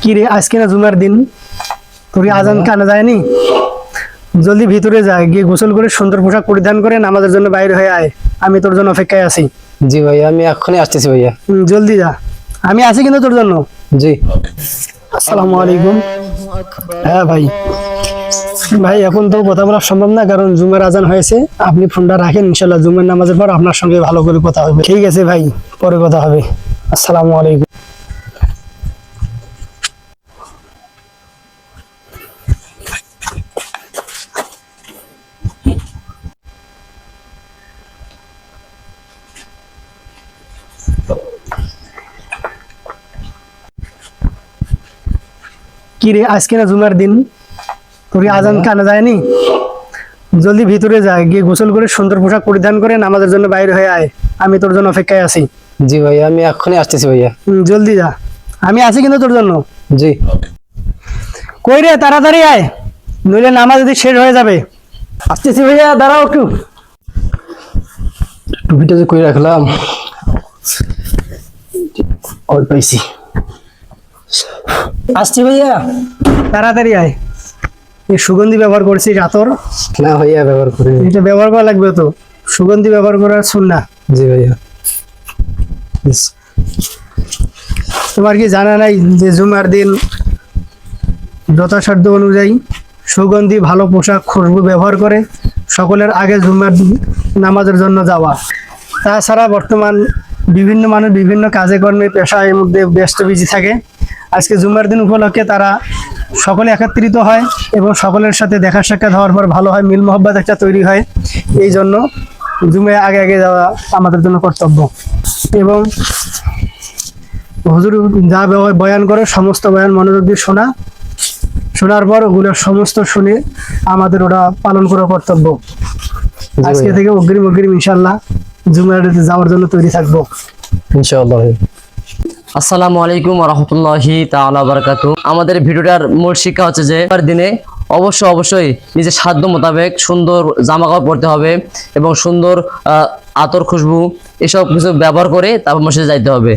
কি রে, আজকে না জুমার দিন, তোর কি আজান কানে যায়নি? জলদি ভিতরে যা, গিয়ে গোসল করে সুন্দর পোশাক পরিধান করে নামাজের জন্য বাইরে হয়ে আয়। আমি তোর জন্য অপেক্ষায় আছি। জি ভাইয়া, আমি এখনই আসতেছি ভাইয়া। জলদি যা, আমি আছি কিন্তু তোর জন্য। জি। আসসালামু আলাইকুম। হ্যাঁ ভাই, ভাই এখন তো কথা বলা সম্ভব না, কারণ জুমার আজান হয়েছে। আপনি ফোনটা রাখেন, ইনশাল্লাহ জুমার নামাজের পর আপনার সঙ্গে ভালো করে কথা হবে। ঠিক আছে ভাই, পরে কথা হবে। আসসালামু আলাইকুম। কি রে, আজকে না জুমার দিন, তোর কি আজান কানে যায়নি? জলদি ভিতরে যা, গিয়ে গোসল করে সুন্দর পোশাক পরিধান করে নামাজের জন্য বাইরে হয়ে আয়। আমি তোর জন্য অপেক্ষায় আছি। জি ভাইয়া, আমি এখনই আসতেছি ভাইয়া। জলদি যা, আমি আছি কিন্তু তোর জন্য। জি। কই রে, তাড়াতাড়ি আয়, নইলে নামাজ যদি শেষ হয়ে যাবে। আসতেছি ভাইয়া, দাঁড়াও একটু। টুপিটা যে কই রাখলাম। ওই পাইছি। আসছি ভাইয়া। তাড়াতাড়ি আয়। এই সুগন্ধি ব্যবহার করছিস আতর? না ভাইয়া, ব্যবহার করি। এটা ব্যবহার করা লাগবে তো, সুগন্ধি ব্যবহার করার সুন্নাহ। জি ভাইয়া। তোমার কি জানা নাই যে জুমার দিন যথাসাধ্য অনুযায়ী সুগন্ধি, ভালো পোশাক, খুশবু ব্যবহার করে সকলের আগে জুমার নামাজের জন্য যাওয়া। তাছাড়া বর্তমান বিভিন্ন মানুষ বিভিন্ন কাজে কর্মে পেশার মধ্যে ব্যস্ত বিজি থাকে। আজকে জুমার দিন উপলক্ষে তারা সকলে একত্রিত হয় এবং সকলের সাথে দেখা সাক্ষাৎ হওয়ার পর ভালো হয়, মিল মহব্বত একটা তৈরি হয়। এই জন্য জুমায় আগে আগে যাওয়া আমাদের জন্য কর্তব্য। এবং হুজুর যা বয়ান করে সমস্ত বয়ান মনোযোগ দিয়ে শোনার পর ওগুলো সমস্ত শুনে আমাদের ওটা পালন করা কর্তব্য। আজকে থেকে অগ্রিম ইনশাল্লাহ জুমার যাওয়ার জন্য তৈরি থাকবো ইনশাআল্লাহ। আসসালামু আলাইকুম ওয়া রাহমাতুল্লাহি তাআলা ওয়া বারাকাতুহু। আমাদের ভিডিওটার মূল শিক্ষা হচ্ছে যে দিনে অবশ্যই নিজের সাধ্য মোতাবেক সুন্দর জামা কাপড় পরতে হবে এবং সুন্দর আতর খুশবু এসব কিছু ব্যবহার করে তারপর মসজিদে যাইতে হবে।